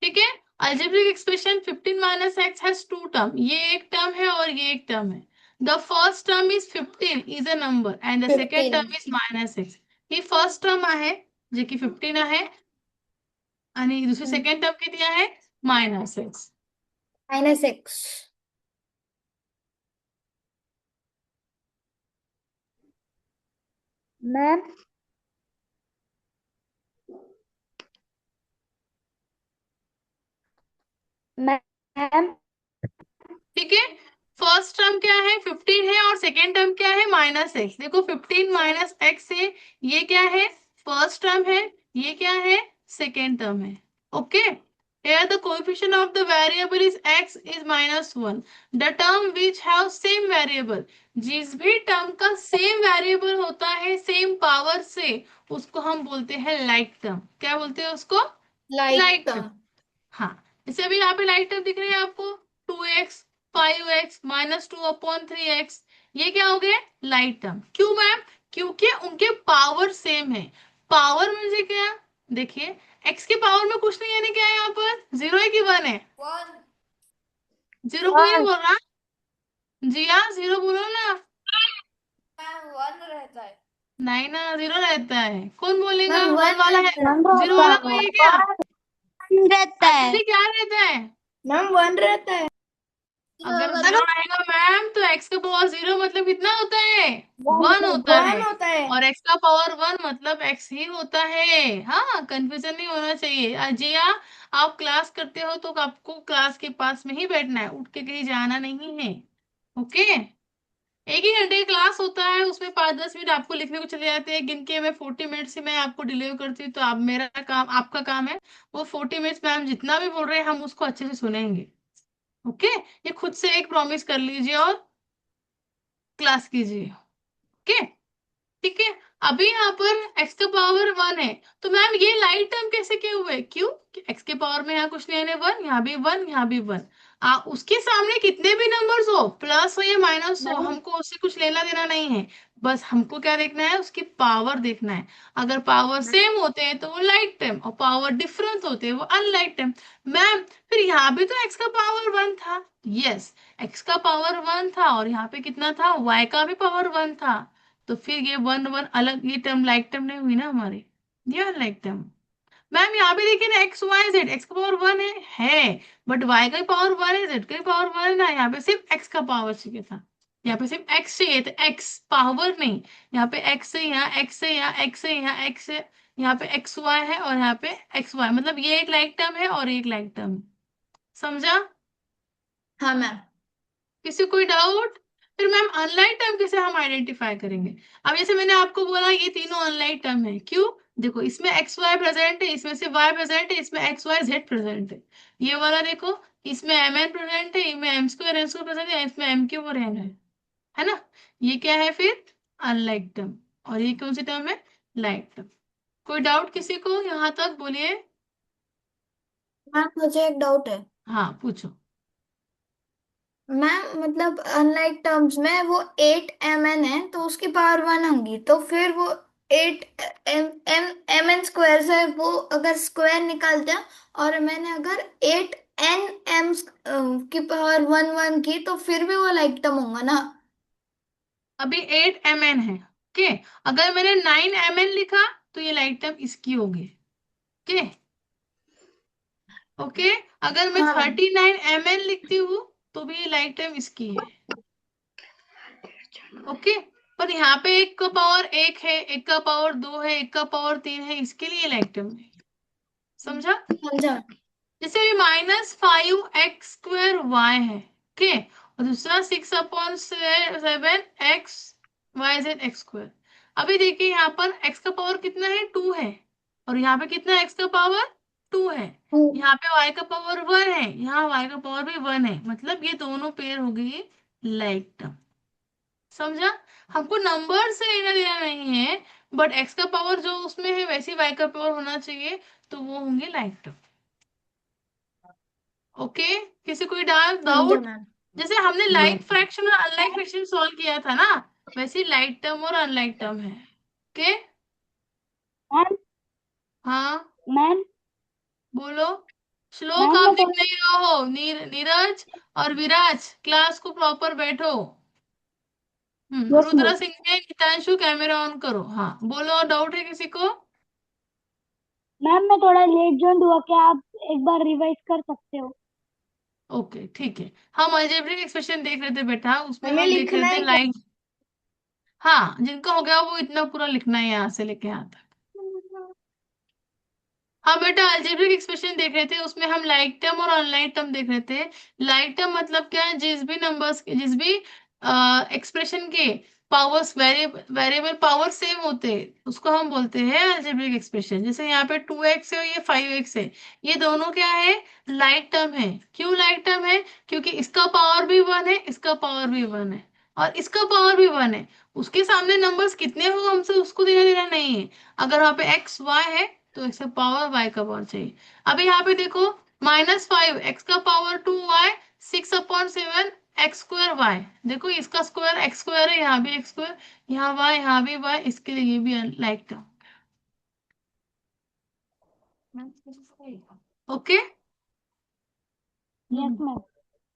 ठीक है। Algebraic expression 15 minus X has two term, ये एक टर्म है और ये एक टर्म है। The first term is 15 is a number and the second 15. Term is minus X. ही फर्स्ट टर्म आहे जे की 15 आहे आणि दुसरी सेकंड टर्म किती आहे minus x. -x. Ma'am ma'am ठीक है। फर्स्ट टर्म क्या है 15 है और सेकेंड टर्म क्या है माइनस एक्स। देखो 15 माइनस एक्स है, ये क्या है फर्स्ट टर्म है, ये क्या है सेकेंड टर्म है। Okay. Here the coefficient of the variable is x is -1. The term which have same variable, जिस भी टर्म का सेम वेरिएबल होता है सेम पावर से उसको हम बोलते हैं लाइक टर्म। क्या बोलते हैं उसको? Like like term. टर्म. हाँ। जैसे अभी यहाँ पे लाइक टर्म दिख रही है आपको, 2x, 5x, -2/3x, ये क्या हो गया लाइक टर्म। क्यों मैम? क्योंकि उनके पावर सेम है। पावर म्हणजे क्या? देखिए x के पावर में कुछ नहीं है ना, क्या है यहाँ पर जीरो है कि वन है? 1. जीरो कोई नहीं 1. बोल रहा। जी हाँ जीरो बोलो ना। मैम 1 रहता है. नहीं ना, जीरो रहता है। कौन बोलेगा मैम वन 1 वाला है? रहता जीरो वाला कोई है क्या? है. 1 रहता है. एक्चुअली क्या रहता है? मैम 1 रहता है. अगर जीरो मतलब रहेगा मैम तो एक्स का पावर जीरो मतलब कितना होता है? वन होता 1 है। होता है. और एक्स का पावर वन मतलब एक्स ही होता है। हाँ, कंफ्यूजन नहीं होना चाहिए। जिया, आप क्लास करते हो तो आपको क्लास के पास में ही बैठना है, उठ के कहीं जाना नहीं है। ओके। एक ही घंटे की क्लास होता है, उसमें 5-10 मिनट आपको लिखने को चले जाते हैं गिन के। मैं 40 मिनट से मैं आपको डिलीवर करती हूँ, तो आप मेरा काम आपका काम है वो 40 मिनट्स मैम जितना भी बोल रहे हैं हम उसको अच्छे से सुनेंगे। ओके। ये खुद से एक प्रॉमिस कर लीजिए और क्लास कीजिए। ओके। ठीक है। अभी यहाँ पर x का पावर वन है, तो मैम ये लाइट टर्म कैसे क्यों हुए? क्यों? x के पावर में यहाँ कुछ नहीं है, वन, यहाँ भी वन, यहाँ भी वन। उसके सामने कितने भी नंबर्स हो, प्लस हो या माइनस हो, मैम हमको उससे कुछ लेना देना नहीं है। बस हमको क्या देखना है, उसकी पावर देखना है। अगर पावर सेम होते हैं तो वो लाइट टर्म, और पावर डिफरेंस होते हैं वो अनलाइट टर्म। मैम फिर यहाँ भी तो x का पावर वन था। यस, x का पावर वन था और यहाँ पे कितना था, y का भी पावर वन था। तो फिर ये वन वन अलग, ये टर्म लाइक टर्म नहीं हुई ना हमारी, ये लाइक टर्म। मैम यहाँ पे देखिए ना एक्स वाई जेड, एक्स का पावर वन है बट वाई का पावर वन है, जेड का पावर वन है ना। यहाँ पे सिर्फ एक्स का पावर चाहिए था, यहाँ पे सिर्फ एक्स चाहिए था, एक्स पावर नहीं। यहाँ पे एक्स है, यहाँ एक्स है, यहाँ एक्स है, यहाँ एक्स है, यहाँ पे एक्स वाई है और यहाँ पे एक्स वाई, मतलब ये एक लाइक टर्म है और एक लाइक टर्म। समझा? हाँ मैम. किसी कोई डाउट? फिर मैम अनलाइक टर्म कैसे हम आइडेंटिफाई करेंगे? अब जैसे मैंने आपको बोला ये तीनों अनलाइक टर्म है, क्यों? देखो इसमें एक्स वाई प्रेजेंट है, इसमें से वाई प्रेजेंट है, इसमें एक्स वाई जेड प्रेजेंट है। ये वाला देखो, इसमें एम एन प्रेजेंट है, इसमें M square N square present है, इसमें एम क्यूब और एन है ना। ये क्या है फिर? Unlike term. और ये कौन सी टर्म है? Like term. कोई डाउट किसी को यहाँ तक? बोलिए। मैम मुझे एक डाउट है. हाँ पूछो। मैम मतलब अनलाइक टर्म्स में वो 8 mn है तो उसकी पावर 1 होंगी तो फिर वो 8 mn स्क्वायर से वो अगर स्क्वायर निकालते हैं और मैंने अगर 8 nm की पावर 1 की तो फिर भी वो लाइक टर्म होगा ना. अभी 8 mn है। ओके। अगर मैंने 9 mn लिखा तो ये लाइक टर्म इसकी होगी। ओके। ओके। अगर मैं हाँ मैम. 39 mn लिखती हूँ तो भी ये लाइक टर्म इसकी है। ओके। पर यहाँ पे एक का पावर एक है, एक का पावर दो है, एक का पावर तीन है, इसके लिए लाइक टर्म है। समझा? समझा. जैसे -5x² है। ओके। और दूसरा 6/7 x वाई जेड x²। अभी देखिए यहाँ पर x का पावर कितना है, टू है। और यहाँ पे कितना है x का पावर, टू है। यहाँ पे y का पावर वन है, यहाँ y का पावर भी वन है, मतलब ये दोनों पेयर हो गई लाइक टर्म। समझा? हमको नंबर से लेना देना नहीं है, बट x का पावर जो उसमें है वैसे y का पावर होना चाहिए, तो वो होंगे लाइक टर्म। ओके। किसी कोई समझा डाउट? मैम. जैसे हमने लाइक फ्रैक्शन और अनलाइक फ्रैक्शन सॉल्व किया था ना, वैसे लाइक टर्म और अनलाइक टर्म है। ओके। मैम हाँ मैम बोलो। श्लोक मैम आप मैं लिख थोड़ा नहीं रहे हो। नीरज और विराज क्लास को प्रॉपर बैठो। Yes Rudra ma'am. सिंह ने हितांशु कैमरा ऑन करो। हाँ बोलो, और डाउट है किसी को? मैम मैं थोड़ा लेट ज्वाइन हुआ, क्या आप एक बार रिवाइज कर सकते हो? ओके ठीक है। हम अलजेब्रिक एक्सप्रेशन देख रहे थे बेटा, उसमें हमें हम देख रहे लिखना थे है क्या? लाइक। हाँ, जिनका हो गया वो इतना पूरा लिखना है यहाँ से लेके यहाँ तक। हाँ बेटा, अलजेब्रिक एक्सप्रेशन देख रहे थे, उसमें हम लाइक टर्म और अनलाइक टर्म देख रहे थे। लाइक टर्म मतलब क्या है, जिस भी नंबर्स के, जिस भी एक्सप्रेशन के पावर्स, वेरिएबल पावर सेम होते हैं, उसको हम बोलते हैं अलजेब्रिक एक्सप्रेशन। जैसे यहाँ पे 2x है और ये 5x है, ये दोनों क्या है, लाइक टर्म है। क्यों लाइक टर्म है? क्योंकि इसका पावर भी 1 है, इसका पावर भी 1 है, और इसका पावर भी 1 है। उसके सामने नंबर्स कितने हो हमसे उसको देना देना नहीं है। अगर वहां पे एक्स वाई है तो एक्स का पावर वाई का पावर चाहिए। अभी यहाँ पे देखो, -5 एक्स का power 2 Y, 6/7 X square Y. देखो इसका स्क्वायर एक्स स्क्वायर है, यहाँ भी एक्स स्क्वायर, यहाँ वाई, यहाँ भी वाई, इसके लिए ये भी लाइक टर्म। ओके। यस हम्म। मैम।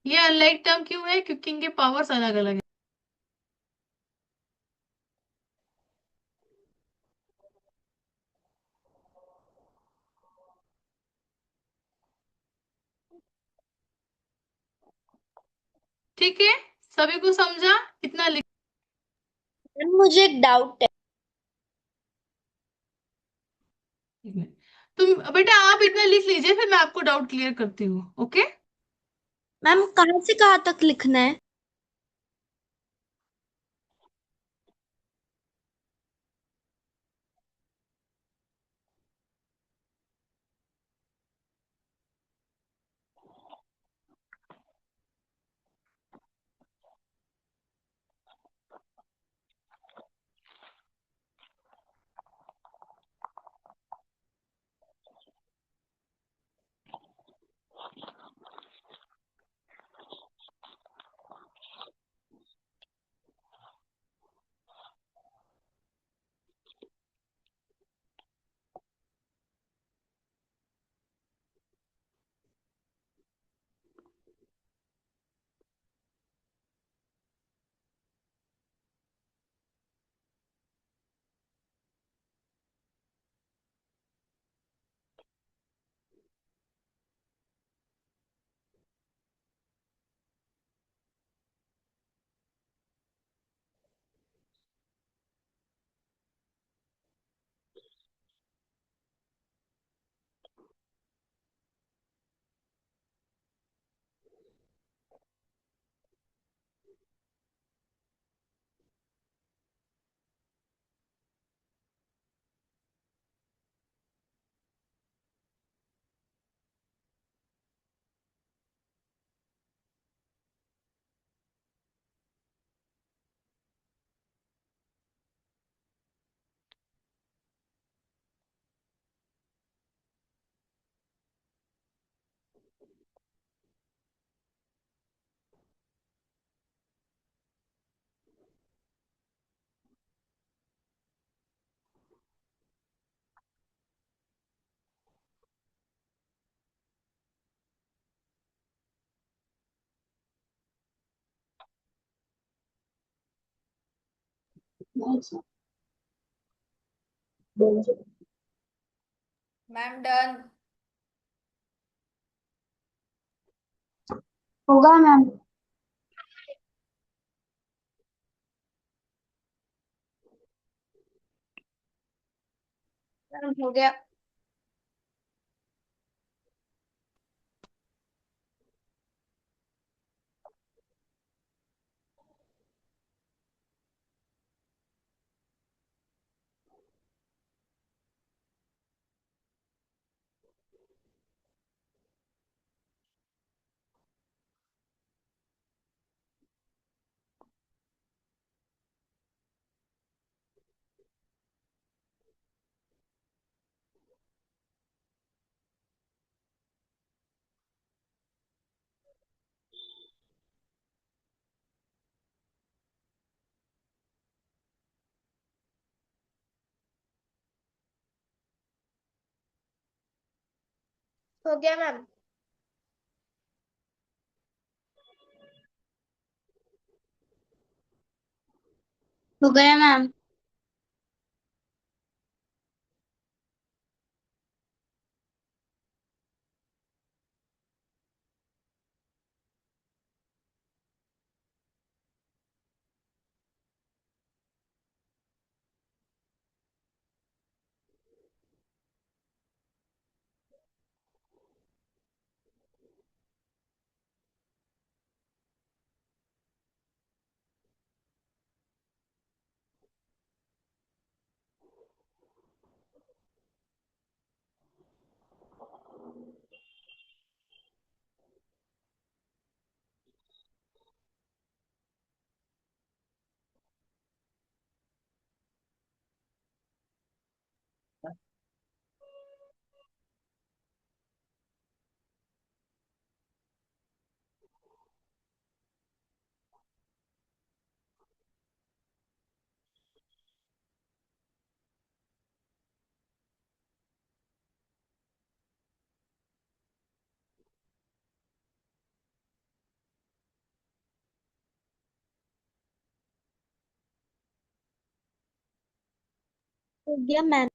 ये अनलाइक टर्म क्यों है? क्योंकि इनके पावर्स अलग अलग है। ठीक है, सभी को समझा? कितना लिख मैम मुझे एक डाउट है। तुम बेटा आप इतना लिख लीजिए, फिर मैं आपको डाउट क्लियर करती हूँ। ओके। मैम कहाँ से कहाँ तक लिखना है? Ma'am done. होगा मैम। मैम हो गया। हो गया मैम। हो गया मैम। हो गया मैम।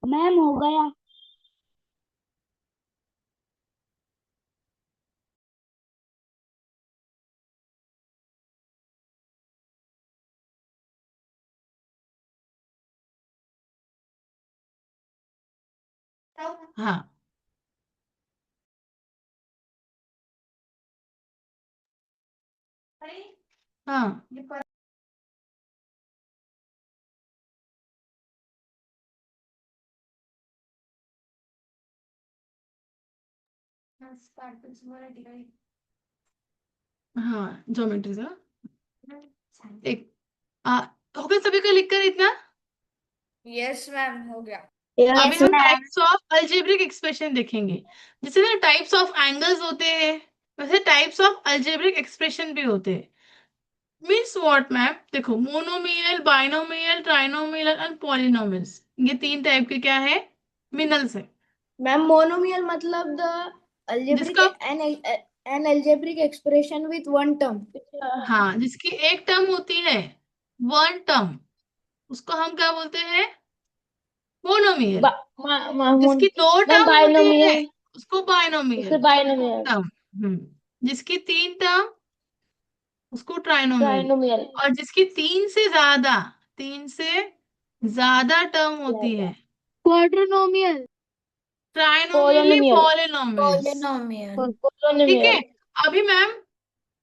मैम हो गया। हाँ हाँ। हाँ ज्योमेट्री से एक आ, हो गया सभी का लिख कर इतना। यस मैम, हो गया। अभी यस हम ma'am. Types of algebraic expression देखेंगे। जैसे ना टाइप्स ऑफ एंगल्स होते हैं, वैसे टाइप्स ऑफ अलजेब्रिक एक्सप्रेशन भी होते हैं। मीन्स व्हाट मैम, देखो monomial, binomial, trinomial and polynomials, ये तीन टाइप के क्या है, मिनल्स है। मैम मोनोमियल मतलब द algebraic जिसका an algebraic expression with one term. हाँ, जिसकी एक टर्म होती है, वन टर्म, उसको हम क्या बोलते हैं, मोनोमियल। मैम जिसकी दो टर्म होती है, बाइनोमियल। उसको उसे बाइनोमियल बाइनोमियल। टर्म। जिसकी तीन टर्म, उसको ट्राइनोमियल। ट्राइनोमियल। और जिसकी तीन से ज्यादा टर्म होती है, क्वाड्रोनोमियल। ट्राइनोमियली पोलोनोमियल। पॉलिनोमियल्स। Polynomial. ठीक है। पोलोनोमियल। अभी मैम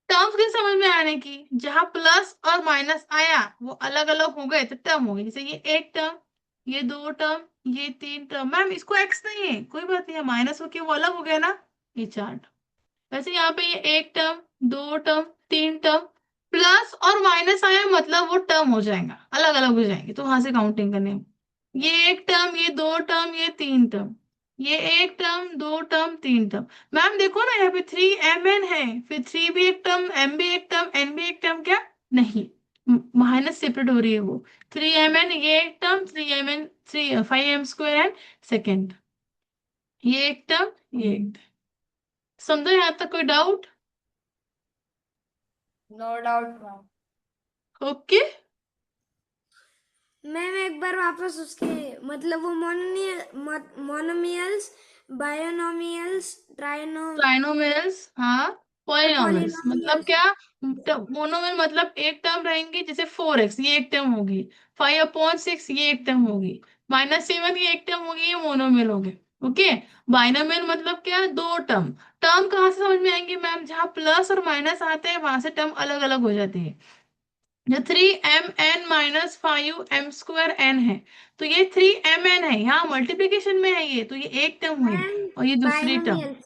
टर्म्स की समझ में आने की, जहां प्लस और माइनस आया वो अलग अलग हो गए तो टर्म हो गई। जैसे ये एक टर्म, ये दो टर्म, ये तीन टर्म। मैम इसको एक्स नहीं है, कोई बात नहीं है, माइनस होके वो अलग हो गया ना, ये चार। वैसे यहाँ पे ये एक टर्म, दो टर्म, तीन टर्म, प्लस और माइनस आया मतलब वो टर्म हो जाएगा, अलग अलग हो जाएंगे, तो वहां से काउंटिंग करने में। ये एक टर्म, ये दो टर्म, ये तीन टर्म, ये एक टर्म, दो टर्म, तीन टर्म। मैम देखो ना, यहाँ पे 3mn है, फिर 3 भी एक टर्म, m भी एक टर्म, n भी एक टर्म, क्या नहीं, माइनस सेपरेट हो रही है वो। 3mn ये एक term, 3mn 5m² and second, ये एक टर्म, ये एक टर्म। समझो यहाँ तक, कोई doubt? No doubt ma'am. Okay. Ma'am एक बार वापस उसके मतलब वो मोनोमियल्स, बायोनोमियल्स, ट्राइनोमियल्स, हाँ। और पॉलिनोमियल्स मतलब पॉलिनोमियल्स। क्या, मोनोमियल मतलब एक टर्म रहेंगे, जैसे 4x ये एक टर्म होगी, 5/6 ये एक टर्म होगी, -7 ये एक टर्म होगी, ये मोनोमियल हो गए। ओके। बाइनोमियल मतलब क्या, दो टर्म। टर्म कहाँ से समझ में आएंगे मैम, जहाँ प्लस और माइनस आते हैं वहां से टर्म अलग अलग हो जाती है। जो 3mn - 5m² n है, तो ये 3mn है, यहाँ मल्टीप्लीकेशन में है, ये तो ये एक टर्म हुई, मैम और ये दूसरी टर्म। बायनोमियल्स।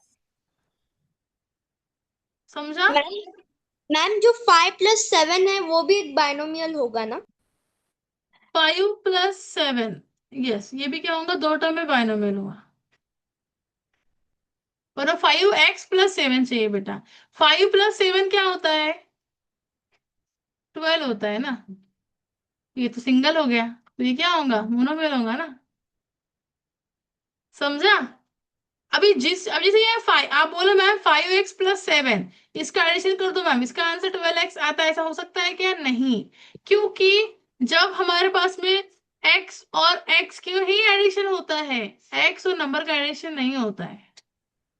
समझा? मैम मैम जो 5 + 7 है वो भी एक बाइनोमियल होगा ना? 5 + 7, यस, ये भी क्या होगा, दो टर्म में बाइनोमियल हुआ। और 5x+7 चाहिए बेटा। 5+7 क्या होता है? 12 होता है ना। ये तो सिंगल हो गया, तो ये क्या होगा? मोनोमियल होगा ना। समझा? अब जैसे ये 5, आप बोलो मैम 5x+7, इसका एडिशन कर दो मैम, इसका आंसर 12x आता है, ऐसा हो सकता है क्या? नहीं। क्योंकि जब हमारे पास में x और x की ही एडिशन होता है, x और नंबर का एडिशन नहीं होता है।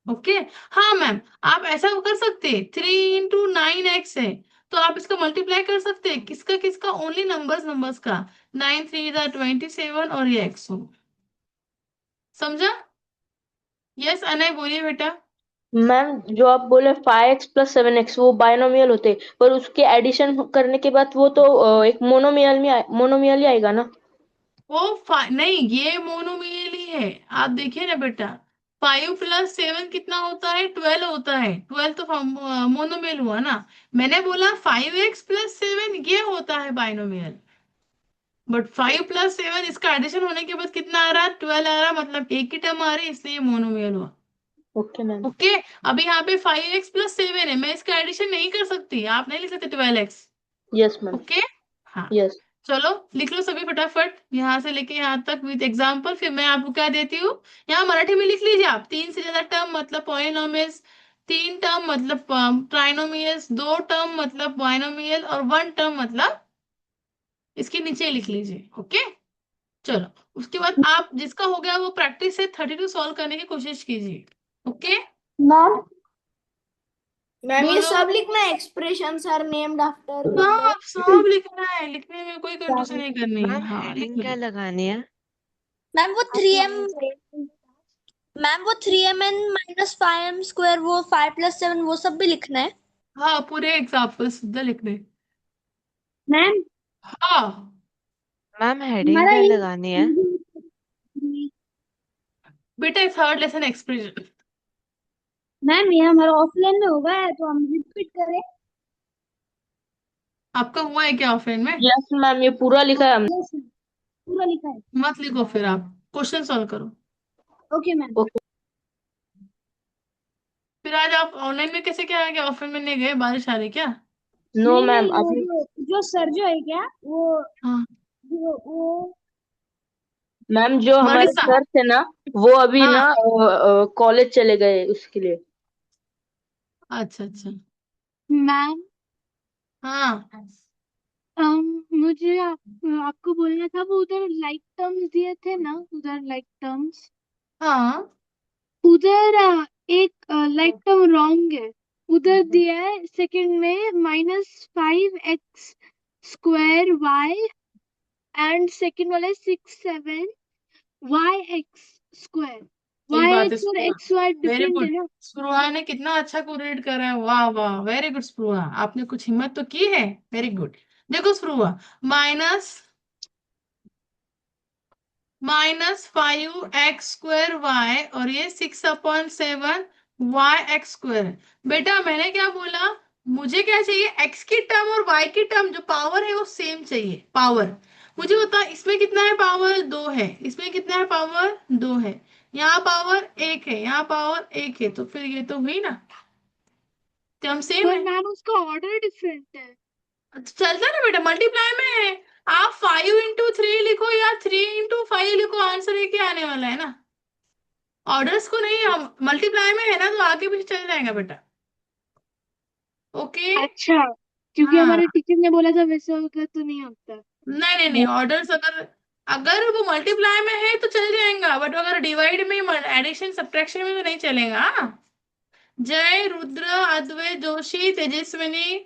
ओके। हाँ मैम, आप ऐसा कर सकते हैं, 3 × 9x है, तो आप इसका मल्टीप्लाई कर सकते हैं, किसका किसका? ओनली नंबर्स, नंबर्स का। 9×3 = 27 और ये x हो। समझा? यस अनय बोलिए बेटा। मैम जो आप बोले 5x+7x वो बाइनोमियल होते, पर उसके एडिशन करने के बाद वो तो एक मोनोमियल ही आएगा ना। नहीं, ये मोनोमियल ही है। आप देखिए ना बेटा, 5+7 कितना होता है? 12 होता है। 12 तो मोनोमियल हुआ ना। मैंने बोला 5x+7 ये होता है बाइनोमियल, बट 5+7 इसका एडिशन होने के बाद कितना आ रहा? 12 आ रहा, मतलब एक ही टर्म आ रही, इसलिए मोनोमियल हुआ। Okay ma'am. ओके। अभी यहाँ पे 5x+7 है, मैं इसका एडिशन नहीं कर सकती, आप नहीं लिख सकते 12x। Yes ma'am. ओके। हाँ। यस। चलो लिख लो सभी फटाफट, यहाँ से लेके यहाँ तक विद एग्जाम्पल, फिर मैं आपको क्या देती हूँ। यहाँ मराठी में लिख लीजिए आप, 3 से ज्यादा टर्म मतलब पॉलिनोमियल्स, 3 टर्म मतलब ट्राइनोमियल्स, 2 टर्म मतलब बाइनोमियल, और 1 टर्म मतलब इसके नीचे लिख लीजिए। ओके। चलो, उसके बाद आप जिसका हो गया वो प्रैक्टिस से 32 सॉल्व करने की कोशिश कीजिए। ओके। मैम मैम ये बोलो। सब लिखना है, एक्सप्रेशंस आर नेम्ड आफ्टर सब सब लिखना है, लिखने में कोई कंजूसी नहीं करनी है। मैम हाँ लिख हेडिंग लो। क्या लगानी है? मैम वो 3m, मैम वो 3m - 5m² वो 5+7 वो सब भी लिखना है। हाँ पूरे एग्जाम्पल सीधा लिखने। मैम हाँ मैम हेडिंग हमारा क्या ये लगानी है? बेटा, थर्ड लेसन एक्सप्रेशन। मैम ये हमारा ऑफलाइन में होगा है तो हम रिपीट करें। आपका हुआ है क्या ऑफलाइन में? यस मैम, ये पूरा लिखा है हमने। यस पूरा लिखा है। मत लिखो, फिर आप क्वेश्चन सॉल्व करो। Okay ma'am. ओके। फिर आज आप ऑनलाइन में कैसे क्या आ गया? ऑफलाइन में नहीं गए? बारिश आ रही क्या? नो नहीं मैम नहीं वो अभी। जो सर जो है क्या वो हाँ। वो मैम जो हमारे मनीषा। सर थे ना, वो अभी हाँ। ना कॉलेज चले गए उसके लिए। अच्छा अच्छा। मैम हाँ मुझे आपको बोलना था वो उधर लाइक टर्म्स दिए थे ना, उधर लाइक टर्म्स हाँ। उधर एक लाइक टर्म रॉन्ग है। उधर दिया है सेकंड में -5x² एंड सेकंड वाला 6 7 yx² सही बात है yx और स्प्रूहा। xy वेरी डिफरेंट है गुड। ना। स्प्रूहा ने कितना अच्छा कोरिलेट करा है, वाह वाह, वेरी गुड स्प्रूहा, आपने कुछ हिम्मत तो की है। Very good. देखो स्प्रूहा, माइनस -5x² और ये 6/7 yx²। बेटा मैंने क्या बोला? मुझे क्या चाहिए? x की टर्म और y की टर्म जो पावर है वो सेम चाहिए, पावर। मुझे बता, इसमें कितना है? पावर 2 है। इसमें कितना है? पावर 2 है। यहाँ पावर 1 है, यहाँ पावर 1 है, तो फिर ये तो हुई ना, टर्म सेम पर है। मैम उसका ऑर्डर डिफरेंट है। चलता है ना बेटा, मल्टीप्लाई में है। आप 5 × 3 लिखो या 3 × 5 लिखो, आंसर एक ही आने वाला है ना। ऑर्डर्स को नहीं, हम मल्टीप्लाई में है ना, तो आगे पीछे चल जाएगा बेटा। ओके। अच्छा क्योंकि हाँ। हमारे टीचर ने बोला था वैसे होगा तो नहीं होता। नहीं नहीं नहीं, ऑर्डर्स अगर अगर वो मल्टीप्लाई में है तो चल जाएगा, बट अगर डिवाइड में, एडिशन सब्ट्रैक्शन में तो नहीं चलेगा। हाँ? जय रुद्र, अद्वैत जोशी, तेजस्विनी,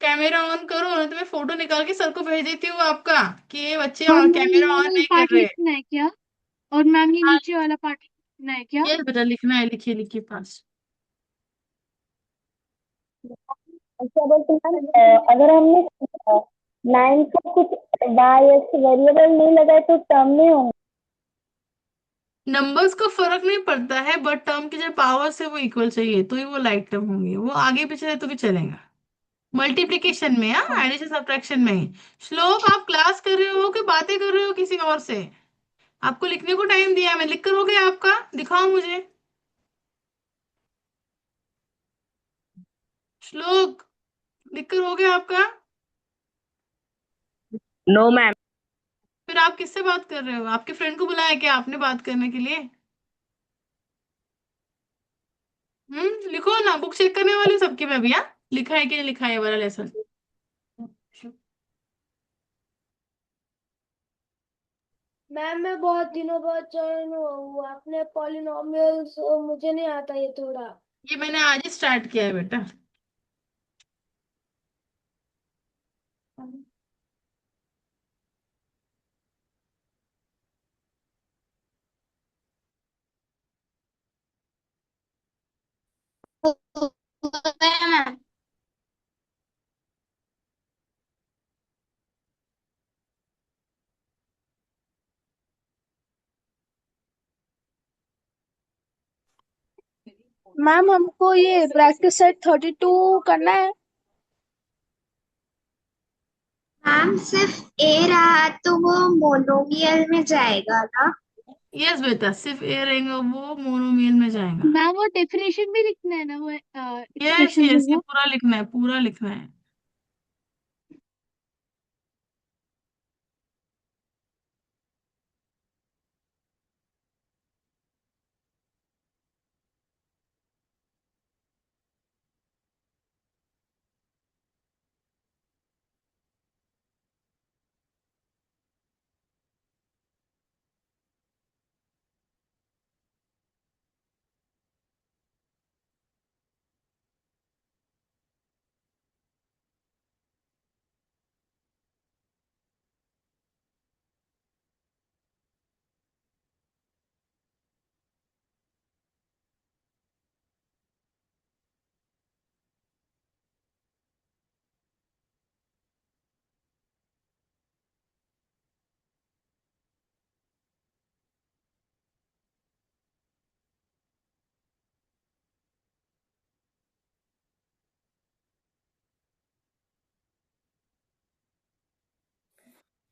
कैमरा ऑन करो, नहीं तो मैं फोटो निकाल के सर को भेज देती हूँ आपका कि ये बच्चे और मैम कैमरा ये ऑन वाला नहीं कर पार्ट रहे। लिखना है क्या? और मैम ये हाँ। नीचे वाला पार्ट लिखना है क्या? ये बेटा लिखना है, लिखिए लिखिए पास। क्या बोलते हैं मैम, अगर हमने 9 का कुछ बाय एक्स वेरिएबल नहीं लगाए तो टर्म नहीं होंगे। नंबर्स का फर्क नहीं पड़ता है, बट टर्म की जो पावर है वो इक्वल चाहिए, तो ही वो लाइक टर्म होंगे, वो आगे पीछे है तो भी चलेगा। मल्टीप्लिकेशन में, हाँ, एडिशन सब्ट्रैक्शन में ही। श्लोक, आप क्लास कर रहे हो कि बातें कर रहे हो किसी और से? आपको लिखने को टाइम दिया, मैं लिख कर हो गया आपका, दिखाओ मुझे। श्लोक, लिखकर हो गया आपका? No ma'am. फिर आप किससे बात कर रहे हो? आपके फ्रेंड को बुलाया क्या आपने बात करने के लिए? लिखो ना, बुक चेक करने वाली हूँ सबकी मैं भी। हाँ, लिखा है कि नहीं लिखा है ये वाला लेसन? मैम मैं बहुत दिनों बाद ज्वाइन हुआ हूँ, आपने पॉलिनोमियल्स मुझे नहीं आता ये थोड़ा। ये मैंने आज ही स्टार्ट किया है बेटा। मैम हमको ये प्रैक्टिस सेट 32 करना है। मैम सिर्फ ए रहा तो वो मोनोमियल में जाएगा ना? यस बेटा, सिर्फ ए रहेगा वो मोनोमियल में जाएगा। मैम वो डेफिनेशन भी लिखना है ना, वो यस एक्सप्रेशन यस, ये वो। पूरा लिखना है, पूरा लिखना है।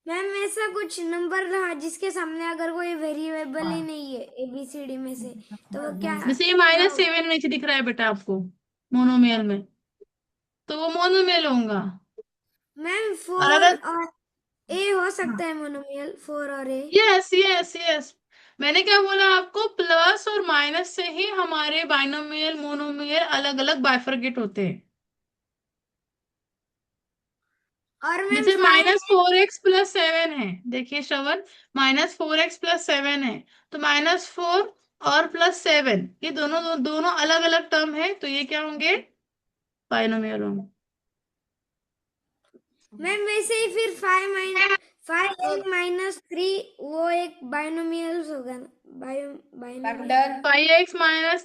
मैम ऐसा कुछ नंबर रहा जिसके सामने अगर कोई वेरिएबल ही नहीं है ABCD में से, तो वो क्या जैसे ये क्या -7 नीचे दिख रहा है बेटा आपको मोनोमियल में, तो वो मोनोमियल होगा। मैम और 4 अगर और A हो सकता है मोनोमियल, 4 और A। यस यस यस, मैंने क्या बोला आपको, प्लस और माइनस से ही हमारे बाइनोमियल मोनोमियल अलग अलग बाइफरकेट होते हैं। और मैम जैसे 5। -4x + 7 है, देखिए श्रवण, -4x + 7 है, तो -4 और +7 ये दोनों अलग अलग टर्म है, तो ये क्या होंगे? बाइनोमियल होंगे। मैम वैसे ही फिर 5 वो एक बाइनोमियल्स होगा ना, बाइनोमियल। 5x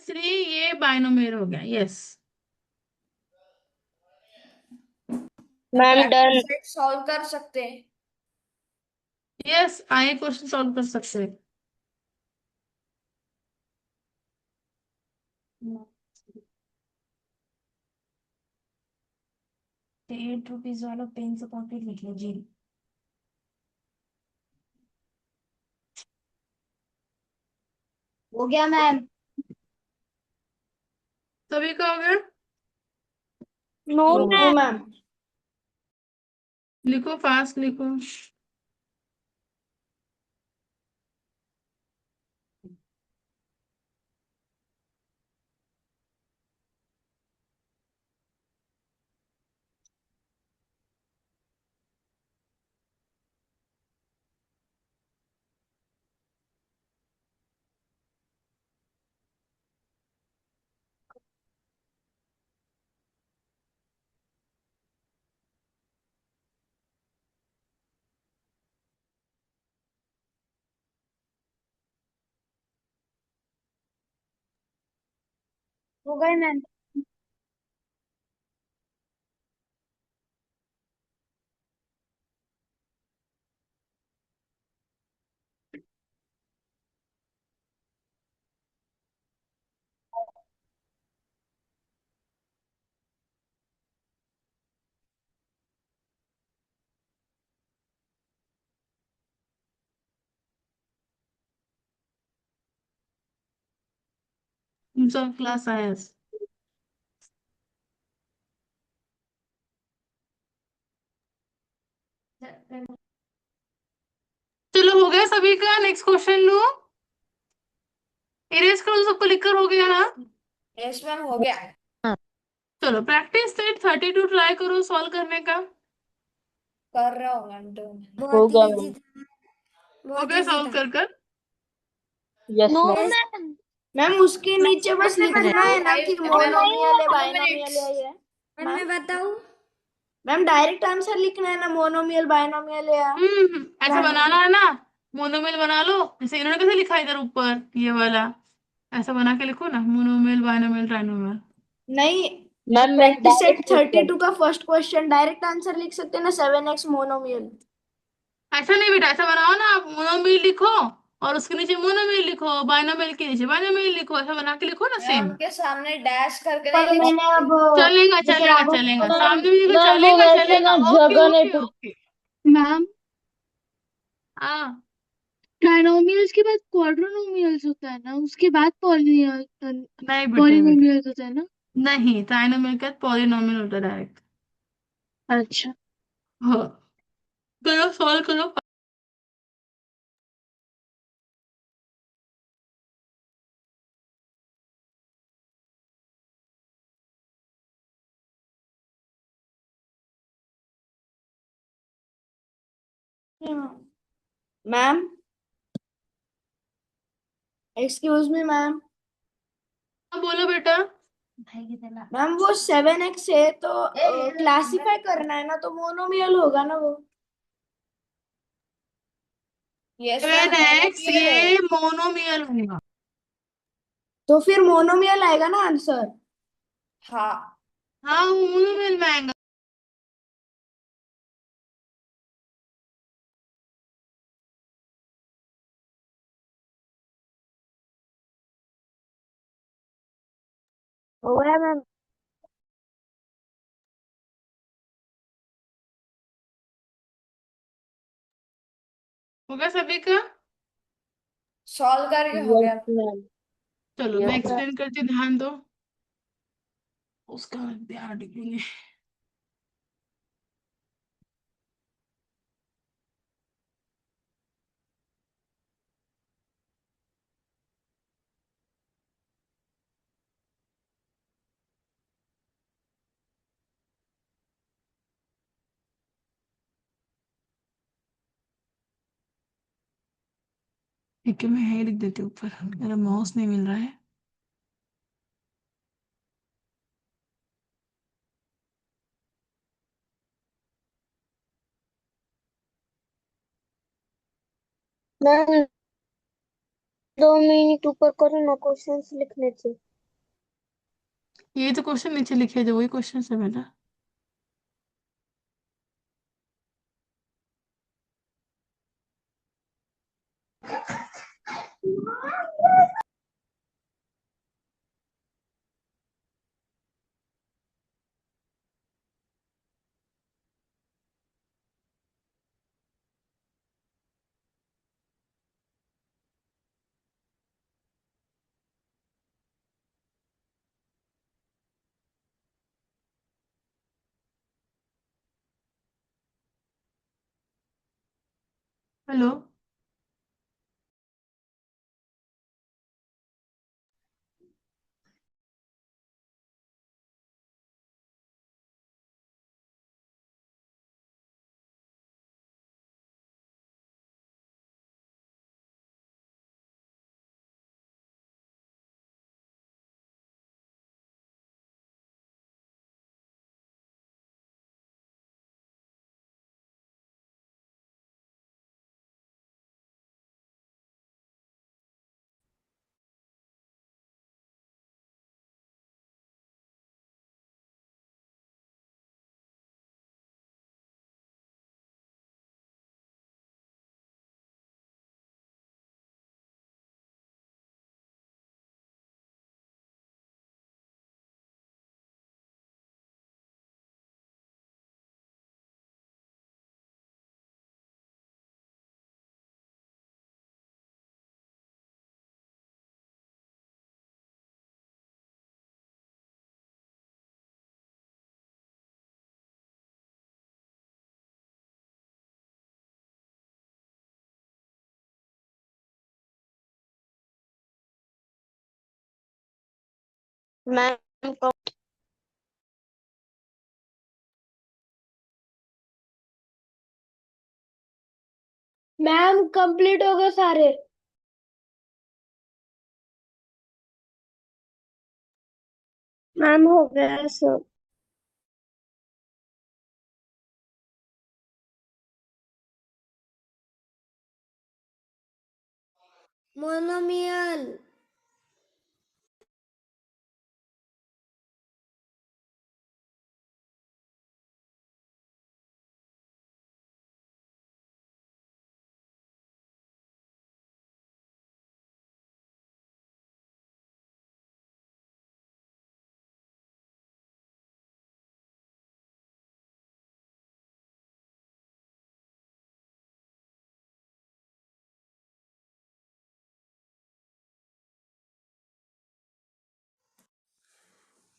- 3 ये बाइनोमियल हो गया। Yes ma'am done. Set solve कर सकते हैं। यस, आगे क्वेश्चन सॉल्व कर सकते हैं। 8 रुपीज वाला पेन से कॉपी लिख लीजिए। हो गया मैम। सभी का हो गया? No no ma'am. मैम। लिखो, फास्ट लिखो। हो गए मैम। तुम सब क्लास आया। सभी का? नेक्स्ट क्वेश्चन लो। इरेज करो, सबको लिखकर हो गया ना? यस मैम, हो गया। हाँ। चलो प्रैक्टिस सेट 32 ट्राई करो सॉल्व करने का। कर रहा हूँ मैम, तो हो बहुत गया इजी मैम। था, हो बहुत गया इजी सॉल्व था। कर कर? Yes no ma'am. Ma'am. Ma'am उसके नीचे बस लिखना है ना कि मोनोमियल है बायनोमियल है ये। और मैं बताऊं? मैम डायरेक्ट आंसर लिखना है ना, मोनोमियल बायनोमियल या ऐसा बनाना है ना। मोनोमियल बना लो, जैसे इन्होंने कैसे लिखा है इधर ऊपर ये वाला। ऐसा बना के लिखो ना, मोनोमियल बायनोमियल ट्राइनोमियल। नहीं। मैम मैं प्रैक्टिस सेट डायरेक्ट लिख 32 का फर्स्ट क्वेश्चन डायरेक्ट आंसर लिख सकते हैं ना, 7x मोनोमियल। ऐसा नहीं बेटा, ऐसा बनाओ ना, आप मोनोमियल लिखो और उसके नीचे मोनोमियल लिखो, बायनोमियल के नीचे बायनोमियल लिखो, ऐसा बना के लिखो ना मैं सेम। उनके सामने डैश करके नहीं लिख मैंने अब चलेगा जैसे चलेगा अब चलेगा, मैम सामने भी लिखो, मैम वो चलेगा वैसे चलेगा। ना ओके जगह नहीं ओके पड़। ओके। मैम, हाँ। ट्राइनोमियल्स के बाद क्वाड्रोनोमियल्स होता है ना, उसके बाद नहीं बेटे बेटे, पॉलिनोमियल्स होता है ना। नहीं, ट्राइनोमियल का पॉलिनोमियल होता है डायरेक्ट। अच्छा। हाँ। करो सॉल्व करो। Ma'am, excuse me ma'am. हाँ बोलो बेटा। मैम वो 7x है तो क्लासिफाई करना है ना, तो मोनोमियल होगा ना वो। यस मैम, 7x मोनोमियल है। ये मोनोमियल होगा। तो फिर मोनोमियल आएगा ना आंसर। हाँ। हाँ वो मोनोमियल में आएगा। हो गया मैम। होगा सभी का? सॉल्व करके हो यस गया। मैम। चलो मैं यस मैम। एक्सप्लेन करती हूँ, ध्यान दो। उसका ध्यान रखेंगे। ठीक है, मैं है लिख देती हूँ ऊपर, मेरा माउस नहीं मिल रहा है। मैम 2 मिनट ऊपर करो ना, क्वेश्चंस लिखने थे। ये तो क्वेश्चन नीचे लिखे जो वही क्वेश्चन है बेटा। हेलो। मैम मैम कंप्लीट हो गए सारे। मैम हो गया सब। मोनोमियल।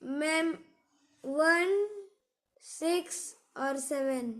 मैम 1, 6 और 7।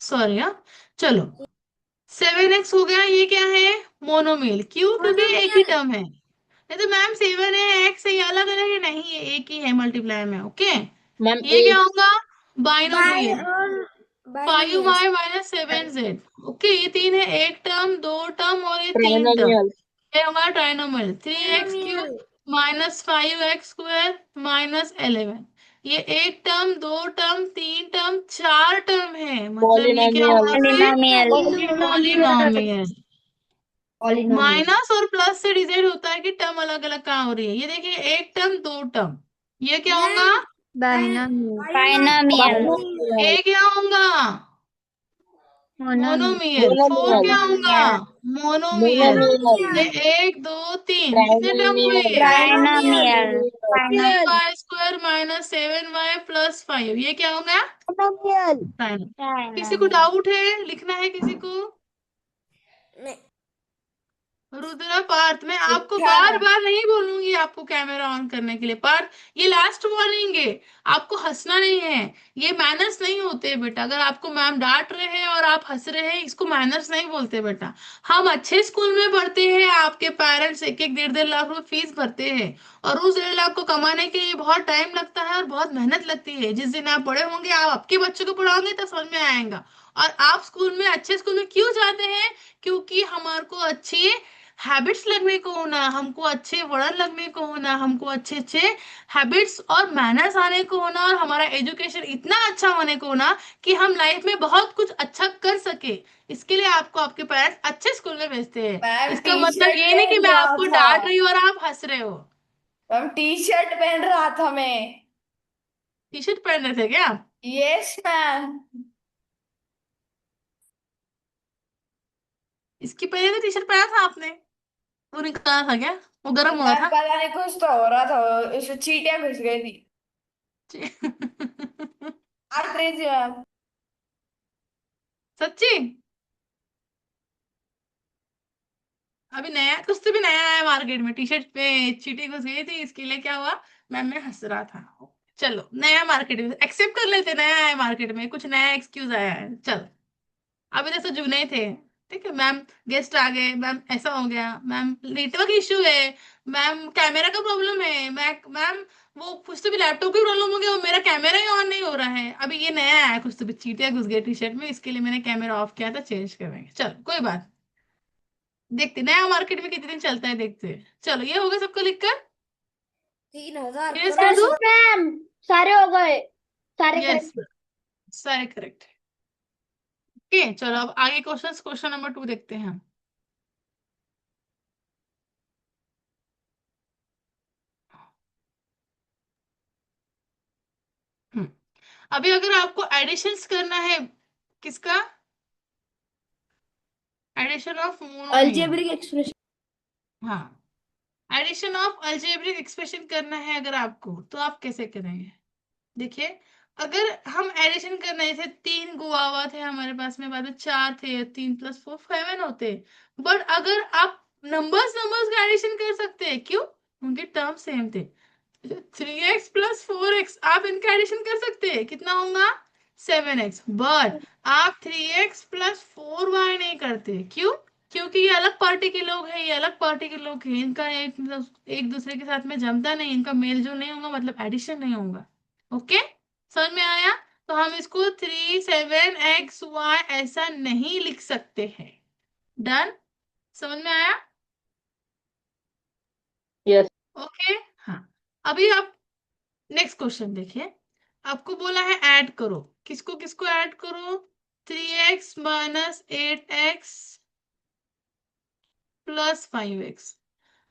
सॉरी हाँ। चलो, 7x हो गया, ये क्या है? मोनोमियल। क्यों? क्योंकि ये एक ही मोनोमियल। टर्म है। नहीं तो मैम 7 है, एक्स है, ये अलग अलग है? नहीं, ये एक ही है, मल्टीप्लाई में। ओके। मैम ये ए क्या होगा? By binomial. और five binomials. Y minus 7z। Okay, ये तीन है, एक टर्म, दो टर्म और ये तीन टर्म। ट्राइनोमियल। ये हमारा trinomial. 3x³ binomial. Minus 5x² minus 11। ये एक टर्म, दो टर्म, तीन टर्म, चार टर्म है, मतलब ये क्या पॉलिनोमियल। हुआ फिर? पॉलिनोमियल। पॉलिनोमियल। पॉलिनोमियल। माइनस और प्लस से डिसाइड होता है कि टर्म अलग अलग कहाँ हो रही है। ये देखिए, एक टर्म, दो टर्म, ये क्या होगा? Ma'am binomial. ये क्या होगा? मोनोमियल। Four monomial. क्या होगा? मोनोमियल। मोनोमियल। ये मोनोमियल। एक, दो, तीन, कितने टर्म हुए? Trinomial. Trinomial. Six Y square minus 7y plus 5, ये क्या हो गया? Trinomial। किसी को ट्राइनोमियल। डाउट है? लिखना है किसी को? रुद्रा, पार्थ, मैं आपको बार बार नहीं बोलूंगी आपको कैमरा ऑन करने के लिए। पार्थ, ये लास्ट वार्निंग है, आपको हंसना नहीं है। ये मैनर्स नहीं होते बेटा। अगर आपको मैम डांट रहे हैं और आप हंस रहे हैं, इसको मैनर्स नहीं बोलते बेटा। हम अच्छे स्कूल में पढ़ते हैं, आपके पेरेंट्स एक एक 1.5 लाख रुपए फीस भरते हैं, और उस 1.5 लाख को कमाने के लिए बहुत टाइम लगता है और बहुत मेहनत लगती है। जिस दिन आप बड़े होंगे, आप आपके बच्चों को पढ़ाओगे तो समझ में आएगा। और आप स्कूल में, अच्छे स्कूल में क्यों जाते हैं? क्योंकि हमारे को अच्छी हैबिट्स लगने को होना, हमको अच्छे वर्डन लगने को होना, हमको अच्छे अच्छे हैबिट्स और मैनर्स आने को होना, और हमारा एजुकेशन इतना अच्छा होने को होना कि हम लाइफ में बहुत कुछ अच्छा कर सके। इसके लिए आपको आपके पेरेंट्स अच्छे स्कूल में भेजते हैं। मैम इसका टी मतलब शर्ट ये नहीं कि पहन मैं रहा आपको था। डांट रही हूँ और आप हंस रहे हो। मैम टी शर्ट पहन रहा था मैं। टी शर्ट पहन रहे थे क्या? Yes ma'am. इसकी पहले तो टी शर्ट पहना था आपने, वो निकाला था क्या? वो गर्म हो रहा मैम था? पता नहीं कुछ तो हो रहा था, उसमें चींटियां घुस गई थी। आठ रही थी मैम। सच्ची? अभी नया, कुछ तो भी नया आया मार्केट में, टी शर्ट पे चींटी घुस गई थी, इसके लिए क्या हुआ? मैम मैं हंस रहा था। चलो, नया मार्केट में एक्सेप्ट कर लेते, नया आया मार्केट में, कुछ नया एक्सक्यूज आया है, चलो। अभी जैसे जुने थे, ठीक है मैम, गेस्ट आ गए, मैम ऐसा हो गया, मैम नेटवर्क इश्यू है, मैम कैमरा का प्रॉब्लम है, मैम वो कुछ तो भी लैपटॉप की प्रॉब्लम हो गया, वो मेरा कैमरा ही ऑन नहीं हो रहा है। अभी ये नया आया है, कुछ तो भी चींटियां घुस गई टी शर्ट में, इसके लिए मैंने कैमरा ऑफ किया था, चेंज करेंगे, चलो कोई बात। देखते नया मार्केट में कितने दिन चलता है, देखते हैं। चलो, ये होगा सबको लिखकर 3000 इरेज कर करोड़। दूं? मैम सारे हो गए, सारे यस, करेक्ट। सारे करेक्ट। ओके, चलो अब आगे क्वेश्चन नंबर 2 देखते हैं हम। हम्म, अभी अगर आपको एडिशंस करना है, किसका? Addition of monomial. Algebraic expression. हाँ, एडिशन ऑफ अलजेब्रिक एक्सप्रेशन करना है अगर आपको, तो आप कैसे करेंगे? देखिए, अगर हम एडिशन करना है, जैसे 3 गुआवा थे हमारे पास में, बाद में 4 थे, 3 + 4 7 होते। बट अगर आप नंबर्स नंबर्स का एडिशन कर सकते हैं, क्यों? उनके टर्म सेम थे। 3x + 4x, आप इनका एडिशन कर सकते हैं, कितना होगा? 7x। बट आप 3x + 4y नहीं करते, क्यों? क्योंकि ये अलग पार्टी के लोग हैं, ये अलग पार्टी के लोग हैं, इनका एक दूसरे के साथ में जमता नहीं, इनका मेल जोल नहीं होगा, मतलब एडिशन नहीं होगा। ओके, समझ में आया? तो हम इसको 3 7 x y ऐसा नहीं लिख सकते हैं। डन? समझ में आया? यस। ओके, हाँ। अभी आप नेक्स्ट क्वेश्चन देखिए, आपको बोला है ऐड करो, किसको किसको ऐड करो? 3x - 8x + 5x।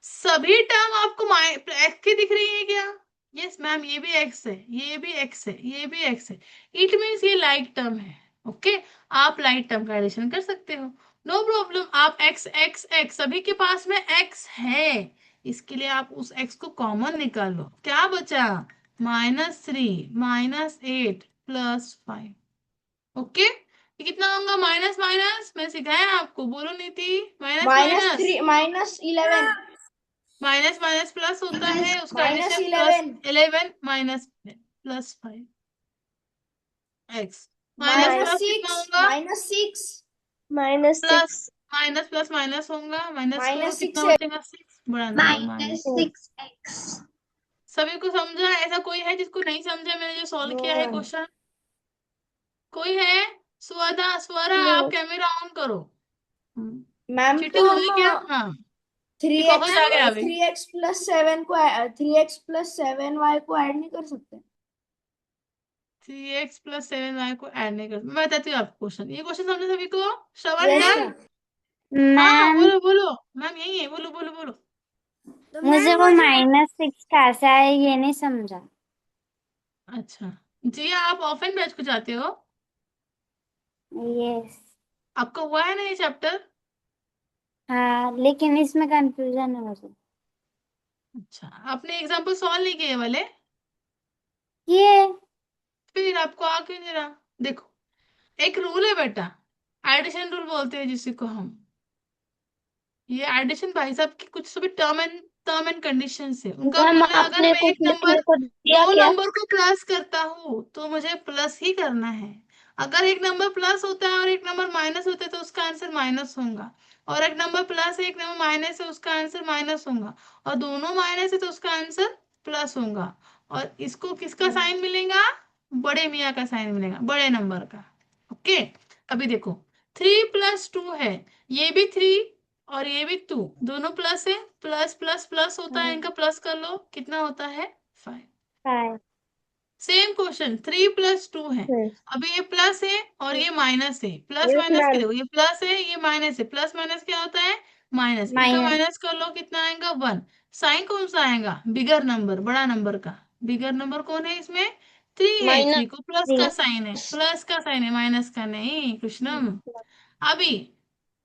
सभी टर्म आपको एक्स की दिख रही है क्या? यस मैम, ये भी एक्स है, ये भी एक्स है, ये भी एक्स है। इट मीन्स ये लाइक टर्म है। ओके, आप लाइक टर्म का एडिशन कर सकते हो, नो प्रॉब्लम। आप एक्स एक्स एक्स, सभी के पास में एक्स है, इसके लिए आप उस एक्स को कॉमन निकाल लो, क्या बचा? -3 -8 + 5। ओके, ये कितना होगा? माइनस माइनस, मैं सिखाया आपको, बोलो Niti. Minus minus, -11। Minus minus plus होता है, उसका एडिशन -11। +11 -+5 एक्स। माइनस माइनस प्लस कितना सिक्स होगा? -6 प्लस माइनस प्लस माइनस होगा, माइनस को कितना -6 बचेगा? 6 बड़ा नंबर माइनस। -6x। सभी को समझा? ऐसा कोई है जिसको नहीं समझा मैंने जो सॉल्व किया है क्वेश्चन? कोई है? स्वरा आप कैमरा ऑन करो। मैम चीटी तो हो गई क्या? हम हाँ, थ्री ये एक्स बहुत आ गया अभी। 3x+7 को ऐड नहीं कर सकते? 3x+7y को ऐड नहीं कर, मैं बताती हूँ आपको क्वेश्चन। ये क्वेश्चन समझे सभी को? श्रवण यस डन? मैम। हाँ मैम बोलो बोलो, मैम यही है, बोलो बोलो बोलो। तो मुझे मैम वो वो जो -6 कैसा है ये नहीं समझा। अच्छा जी, आप ऑफलाइन बैच को जाते हो? यस। आपका हुआ है ना ये चैप्टर? हाँ लेकिन इसमें कंफ्यूजन है मुझे। अच्छा, आपने एग्जाम्पल सॉल्व नहीं किए ये वाले? ये फिर आपको आ क्यों नहीं रहा? देखो, एक रूल है बेटा, एडिशन रूल बोलते हैं जिसी को हम। ये एडिशन भाई साहब की कुछ सभी टर्म एंड कंडीशन है। उनका मैम रूल है, अगर आपने मैं कुछ एक नंबर लिखने को दिया दो क्या? नंबर को प्लस करता हूँ तो मुझे प्लस ही करना है। अगर एक नंबर प्लस होता है और एक नंबर माइनस होता है तो उसका आंसर माइनस होगा। और एक नंबर प्लस है एक नंबर माइनस है, उसका आंसर माइनस होगा। और दोनों माइनस है तो उसका आंसर प्लस होगा। और इसको किसका साइन मिलेगा? बड़े मियाँ का साइन मिलेगा, बड़े नंबर का। ओके, अभी देखो, 3+2 है, ये भी 3 और ये भी 2, दोनों प्लस है, प्लस प्लस प्लस होता है, इनका प्लस कर लो, कितना होता है? 5। 5। सेम क्वेश्चन, 3+2 है, अभी ये प्लस है और ये माइनस है, प्लस यस माइनस के मैम। देखो, ये प्लस है ये माइनस है, प्लस माइनस क्या होता है? माइनस, इनका माइनस। माइनस कर लो, कितना आएगा? 1। साइन कौन सा आएगा? बिगर नंबर, बड़ा नंबर का। बिगर नंबर कौन है इसमें? 3 है, माइनस 3 को प्लस 3। का साइन है, प्लस का साइन है, माइनस का नहीं कृष्णम। अभी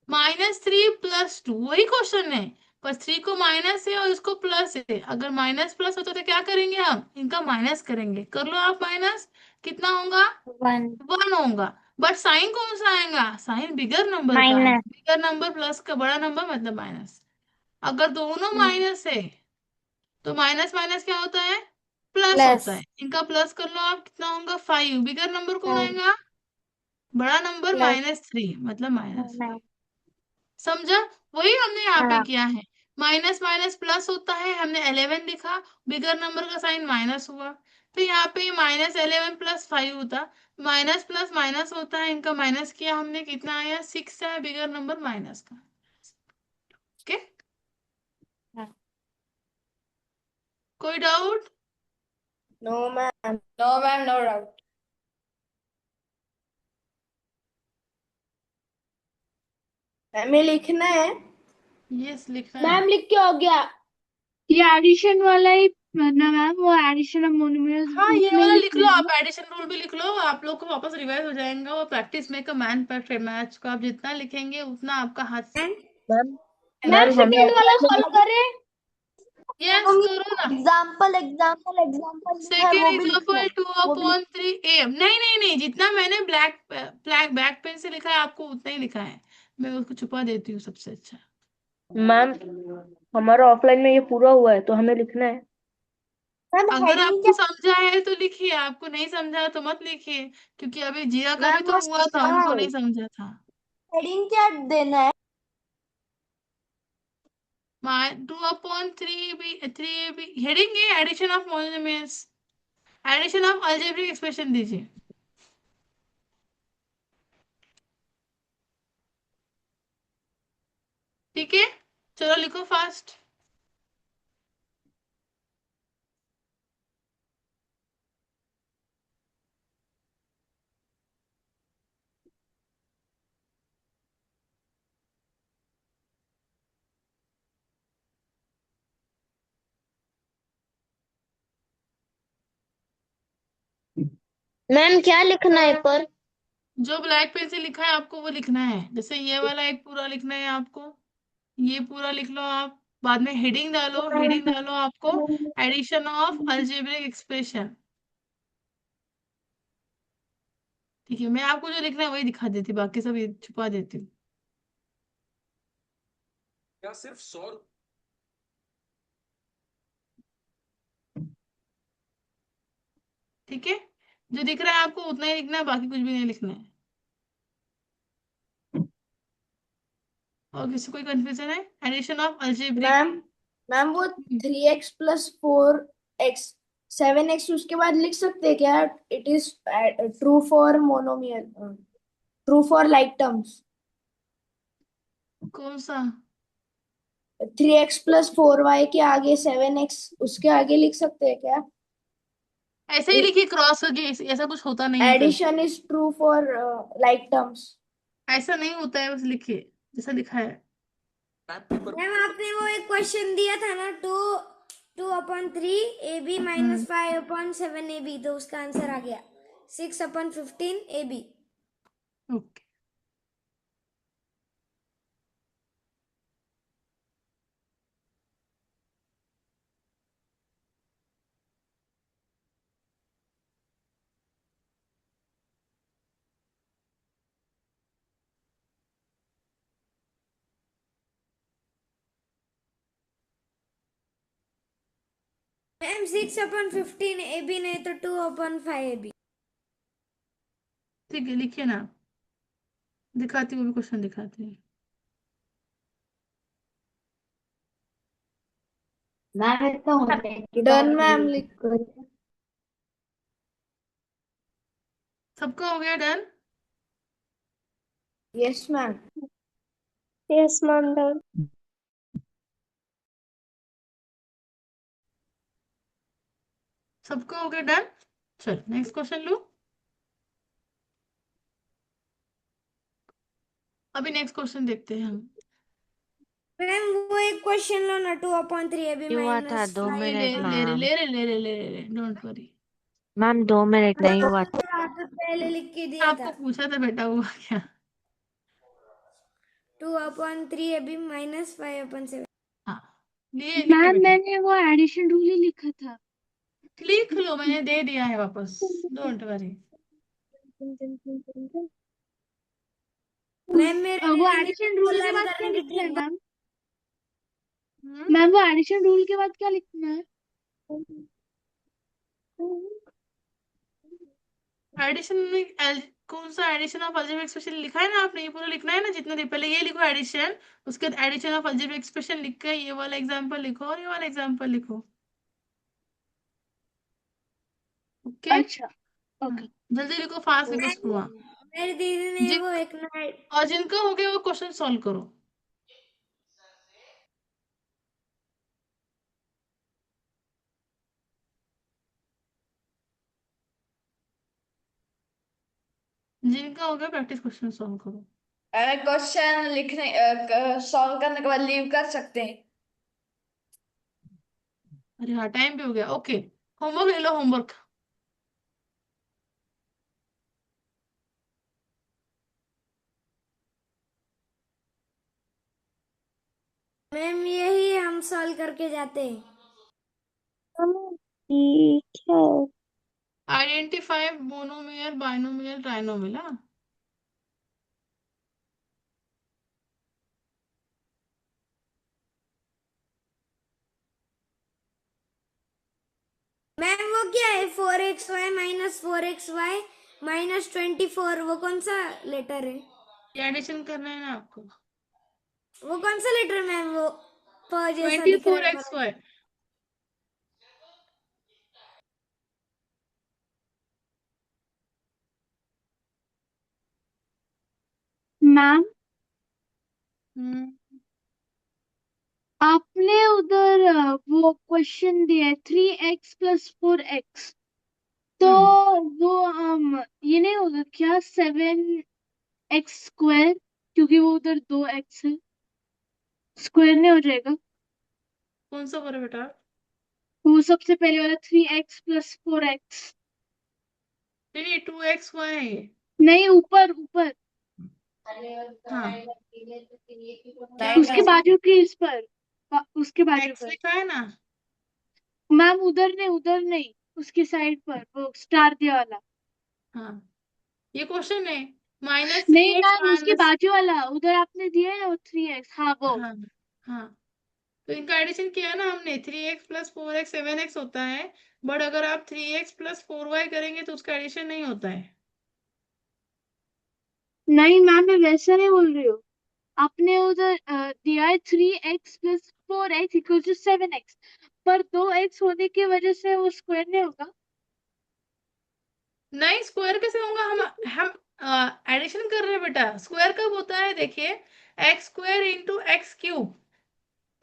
-3+2 वही क्वेश्चन है, पर 3 को माइनस है और इसको प्लस है। अगर माइनस प्लस होता तो क्या करेंगे हम? इनका माइनस करेंगे, कर लो आप माइनस, कितना होगा? 1। 1 होगा। बट साइन कौन सा आएगा? साइन बिगर नंबर का है, माइनस। बिगर नंबर प्लस का बड़ा नंबर मतलब माइनस। अगर दोनों माइनस है तो माइनस माइनस क्या होता है? Plus plus. होता है, इनका प्लस कर लो आप, कितना होगा? 5। बिगर नंबर कौन आएगा? बड़ा नंबर, प्लस। -3 मतलब -5। माइनस। समझा? वही हमने यहाँ पे हाँ। किया है। माइनस माइनस प्लस होता है, हमने 11 लिखा, बिगर नंबर का साइन माइनस हुआ। तो यहाँ पे -11+5 होता, माइनस प्लस माइनस होता है, इनका माइनस किया हमने, कितना आया? 6 है, बिगर नंबर माइनस का। ओके, हाँ। कोई doubt? No ma'am, no ma'am, no doubt. Ma'am ये लिखना है? यस, लिखना है। मैम लिख के हो गया। ये एडिशन वाला ही ना मैम, वो एडिशन ऑफ मोनोमर्स हाँ, ये उसमें ही वाला लिख लिखना लो है आप, ना? एडिशन रूल भी लिख लो, आप लोग को वापस रिवाइज हो जाएगा। और practice make a man perfect, match को आप जितना लिखेंगे उतना आपका हाथ। मैम। मैम मैम हमें सेकंड वाला ऑफलाइन में सॉल्व करें? यस, करो ना। एग्जाम्पल एग्जाम्पल एग्जाम्पल लिखा है सेकेंड वो भी लिखना है। एग्जाम्पल, टू वो भी अपॉन थ्री ए नहीं नहीं नहीं, जितना मैंने ब्लैक ब्लैक बैक पेन से लिखा है आपको उतना ही लिखा है। मैं उसको छुपा देती हूँ सबसे अच्छा। मैम हमारा ऑफलाइन में ये पूरा हुआ है तो हमें लिखना है। मैम अगर हेडिंग आपको क्या? समझा है तो लिखिए, आपको नहीं समझा तो मत लिखिए, क्योंकि अभी जिया का भी मैम तो हुआ था, उनको नहीं समझा था। हेडिंग क्या देना है? 2/3 हेडिंग है addition of monomials, addition of algebraic expression दीजिए। ठीक है, चलो लिखो फास्ट। मैम क्या लिखना है पर? जो ब्लैक पेन से लिखा है आपको वो लिखना है, जैसे ये वाला एक पूरा लिखना है आपको, ये पूरा लिख लो आप। बाद में हेडिंग डालो, हेडिंग डालो आपको, एडिशन ऑफ अलजेब्रिक एक्सप्रेशन। ठीक है, मैं आपको जो लिखना है वही दिखा देती, बाकी सब ये छुपा देती हूँ। ठीक है, जो दिख रहा है आपको उतना ही लिखना है, बाकी कुछ भी नहीं लिखना है। और किसी कोई कंफ्यूजन है? Addition of algebraic. Ma'am ma'am वो 3x+4x 7x उसके बाद लिख सकते हैं क्या? It is true for monomial. True for like terms. कौन सा? 3x+4y के आगे 7x उसके आगे लिख सकते हैं क्या? ऐसे ही लिखिए क्रॉस करके, ऐसा कुछ होता नहीं है कर। Addition is true for like terms. ऐसा नहीं होता है, बस लिखिए जैसा लिखा है। मैम आपने वो एक क्वेश्चन दिया था ना, 2/3 AB हम्म। -5/7 AB, तो उसका आंसर आ गया 6/15 AB। ओके। मैम 6/15 AB नहीं तो 2/5 AB। ठीक है, लिखिए ना, दिखाती हूँ, वो भी क्वेश्चन दिखाती हूँ। डन मैम, लिख कर। सबका हो गया done? Yes ma'am. Yes ma'am done. सबका हो गया डन? चल नेक्स्ट क्वेश्चन लो। अभी नेक्स्ट क्वेश्चन देखते हैं हम। मैम वो एक क्वेश्चन लो ना, 2/3 AB ये हुआ था, दो ले -5। ले मिनट ले ले मैम। ले ले ले ले ले ले, डोंट वरी। मैम 2 मिनट नहीं हुआ था। पहले लिख के दिया आपको था। पूछा था बेटा, हुआ क्या? 2/3 AB -5/7। हाँ, लिए लिखे मैम बेटा। मैंने वो एडिशन रूल ही लिखा था। लिख लो, मैंने दे दिया है वापस, डोंट वरी। मैम मेरे वो दीदी ने एडिशन रूल के लर्न बाद क्या करने की लिखना है ट्रिक। मैम? मैम वो एडिशन रूल के बाद क्या लिखना है? एडिशन में कौन सा एडिशन ऑफ अलजेब्रिक एक्सप्रेशन लिखा है ना आपने, ये पूरा लिखना है ना, जितना भी पहले ये लिखो एडिशन, उसके बाद एडिशन ऑफ अलजेब्रिक एक्सप्रेशन लिख कर ये वाला एग्जांपल लिखो और ये वाला एग्जांपल लिखो। ओके। अच्छा, हाँ, ओके। जल्दी लिखो, फास्ट लिखो स्क्रूआ। मेरी दीदी ने जिन वो एक ना। और जिनका हो गया वो क्वेश्चन सॉल्व करो। जिनका हो गया प्रैक्टिस क्वेश्चन सॉल्व करो। क्वेश्चन लिखने सॉल्व करने के बाद लीव कर सकते हैं। अरे हाँ, टाइम भी हो गया। ओके, होमवर्क ले लो, होमवर्क। मैम यही हम सॉल्व करके जाते हैं। ठीक है। Identify monomial, binomial, trinomial. हाँ, मैम वो क्या है, 4xy -4xy -24, वो कौन सा लेटर है? ये एडिशन करना है ना आपको। वो कौन सा लेटर मैम, वो प जैसा ट्वेंटी दिख फोर रहा है एक्स वाई मैम हम्म। आपने उधर वो क्वेश्चन दिया है 3x + 4x, तो वो ये नहीं होगा क्या 7x², क्योंकि वो उधर 2x है, स्क्वायर नहीं हो जाएगा? कौन सा करो बेटा? वो सबसे पहले वाला 3x + 4x। नहीं, 2xy है ये। नहीं, ऊपर ऊपर, हाँ, क्या नहीं उसके मैम। बाजू की इस पर, उसके बाजू एक्स पर। लिखा है ना। मैम उधर नहीं, उसके साइड पर वो स्टार दिया वाला। हाँ, ये क्वेश्चन है। माइनस थ्री नहीं एक्स मैम, उसके माइनस बाजू वाला उधर आपने दिया है ना वो 3x, हाँ वो। हाँ हाँ, तो इनका एडिशन किया ना हमने, 3x + 4x 7x होता है। बट अगर आप 3x + 4y करेंगे तो उसका एडिशन नहीं होता है। नहीं मैम, मैं वैसा नहीं बोल रही हूँ। आपने उधर दिया है 3x + 4x = 7x, पर 2x होने की वजह से वो स्क्वायर नहीं होगा। नहीं, स्क्वायर कैसे होगा? हम एडिशन कर रहे हैं बेटा। स्क्वायर कब होता है, देखिए, x square into x cube,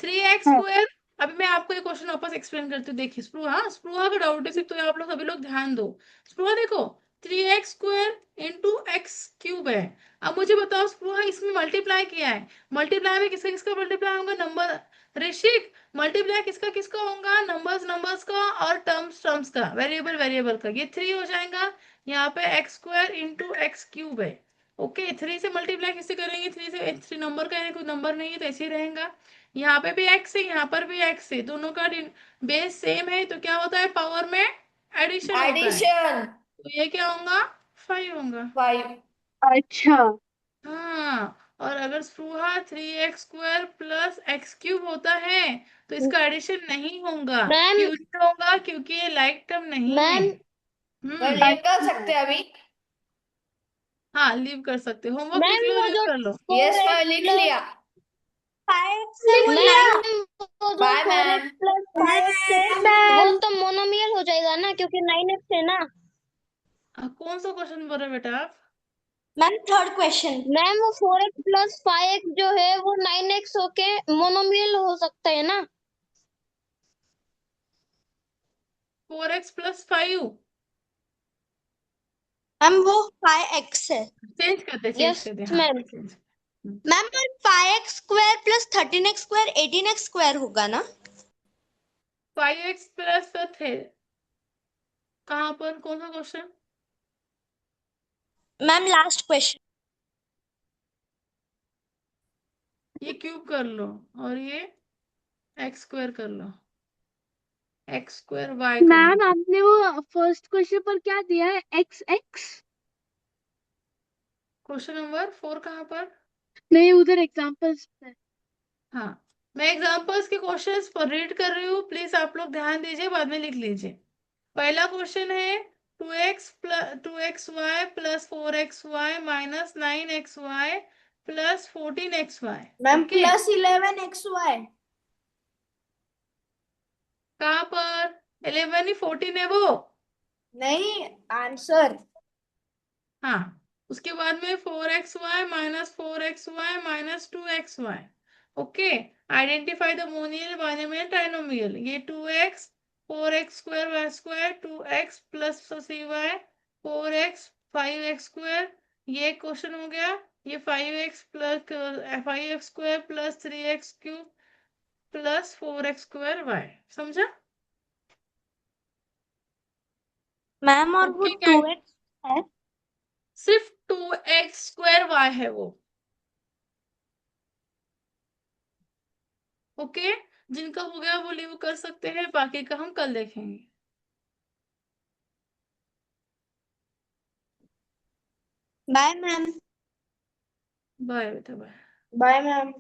3x square. अभी मैं आपको ये क्वेश्चन वापस एक्सप्लेन करती हूँ, देखिए स्प्रूहा, स्प्रूहा का डाउट है सिर्फ, तो आप लोग सभी लोग ध्यान दो। स्प्रूहा देखो, 3x square into x cube है। अब मुझे बताओ स्प्रूहा, इसमें मल्टीप्लाई किया है, मल्टीप्लाई में किसका किसका मल्टीप्लाई होगा, नंबर, ऋषिक, मल्टीप्लाई किसका किसका होगा, नंबर्स नंबर्स का और टर्म्स टर्म्स का, वेरिएबल वेरिएबल का, ये 3 हो जाएगा। यहाँ पे x square into x cube है। ओके, 3 से मल्टीप्लाई किससे करेंगे, 3 से, 3 नंबर का है, कोई नंबर नहीं है तो ऐसे ही रहेगा। यहाँ पे भी एक्स है, यहाँ पर भी एक्स है, दोनों का बेस सेम है, तो क्या होता है, पावर में एडिशन होता है, एडिशन तो ये क्या होगा, 5 होगा। 5। अच्छा। हाँ, और अगर स्प्रूहा 3x square plus x cube होता है तो इसका एडिशन नहीं होगा। मैम, क्यों नहीं होगा, क्योंकि ये लाइक टर्म नहीं है। मैम, मैं हम्म। लीव कर अच्छा। सकते हैं अभी? हाँ, लीव कर सकते हो, होमवर्क लिख मैम लो, वो लीव जो कर लो। फोर यस मैं एक्स लिख प्लस लिया। 5x से वो मैम, 9। वो जो by four ma'am. X plus five x है वो मैम तो मोनोमियल हो जाएगा ना, क्योंकि 9x है ना। कौन सा क्वेश्चन बोल रहे हो बेटा आप। Ma'am third question. मैम वो 4x प्लस 5x जो है वो 9x होके मोनोमियल हो सकता है ना। 4x + 5। मैम वो 5x है। चेंज यस करते, हाँ मैम। चेंज। मैम और 5x² प्लस 13x² 18x² होगा ना? 5x+ थे, कहाँ पर, कौन सा क्वेश्चन। Ma'am last question. ये क्यूब कर लो, और ये x² कर लो, x² y कर लो। मैम आपने वो फर्स्ट क्वेश्चन पर क्या दिया है, एक्स एक्स? क्वेश्चन नंबर 4 कहाँ पर। नहीं, उधर एग्जांपल्स पे। हाँ, मैं एग्जांपल्स के क्वेश्चंस पर रीड कर रही हूँ, प्लीज आप लोग ध्यान दीजिए, बाद में लिख लीजिए। पहला क्वेश्चन है, 2x plus 4xy minus 9xy plus 14xy। Ma'am okay, plus 11xy। कहाँ पर, 11 ही 14 है वो। नहीं, आंसर। हाँ, उसके बाद में 4xy minus 4xy minus 2xy। Okay, identify the monomial binomial trinomial, ये 2x, 4x² y² 2x plus cy 4x 5x², ये क्वेश्चन हो गया। ये 5x plus 3x³ plus 4x²y, समझा। मैम और वो ओके, क्या, 2x है। सिर्फ 2x² y है वो। ओके, जिनका हो गया वो लीव कर सकते हैं, बाकी का हम कल देखेंगे। Bye ma'am. बाय बेटा, bye. Bye ma'am.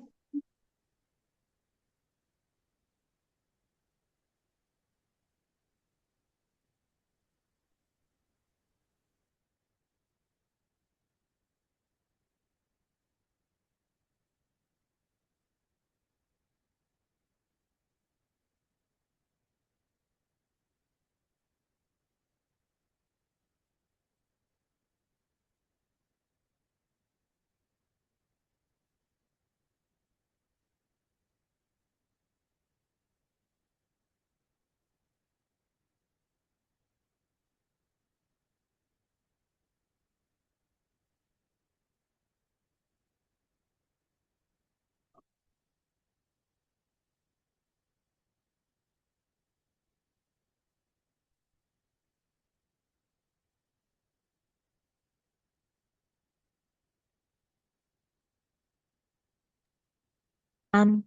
Ma'am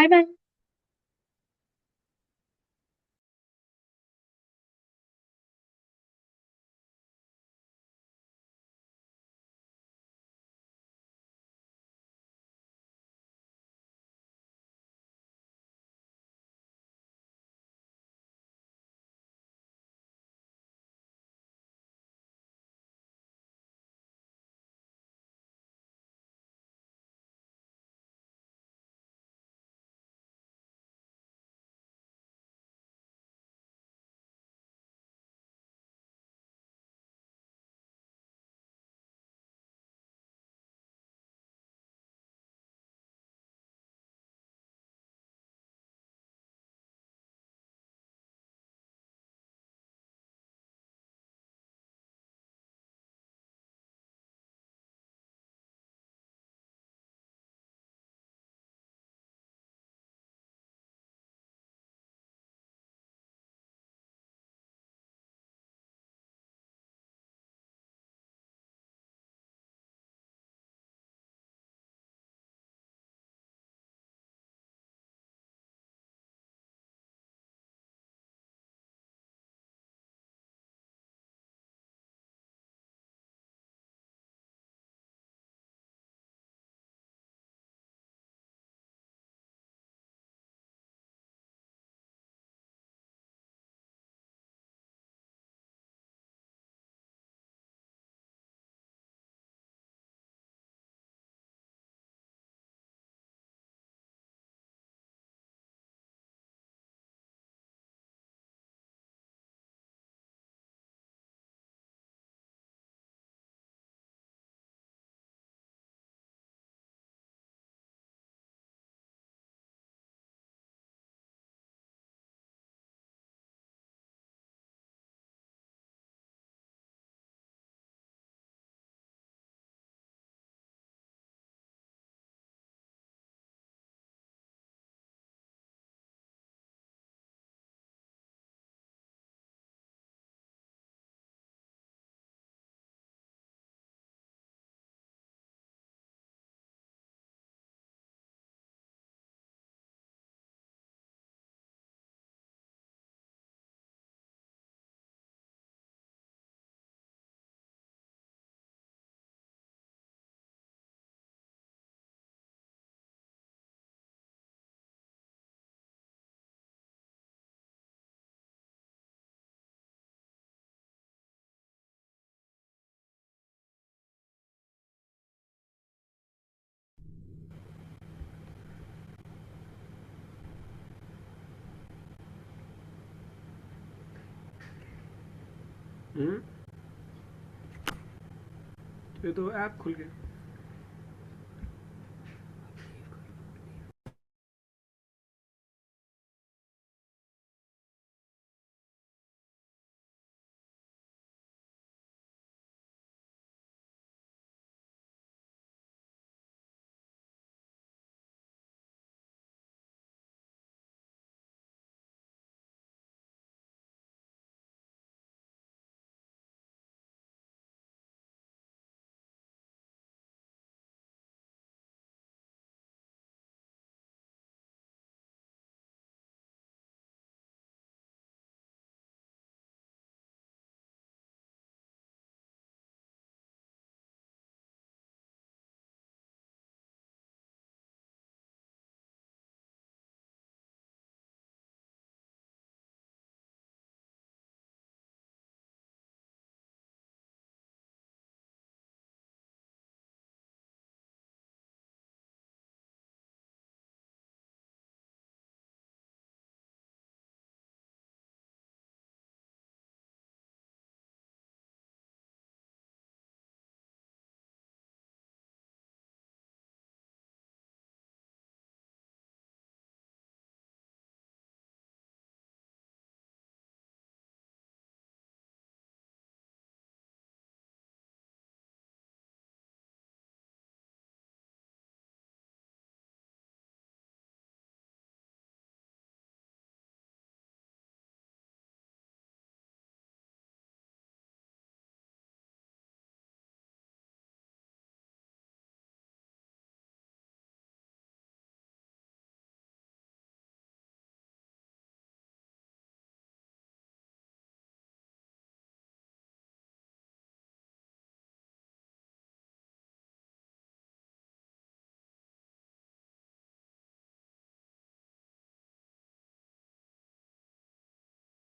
bye bye. ये तो ऐप खुल गया।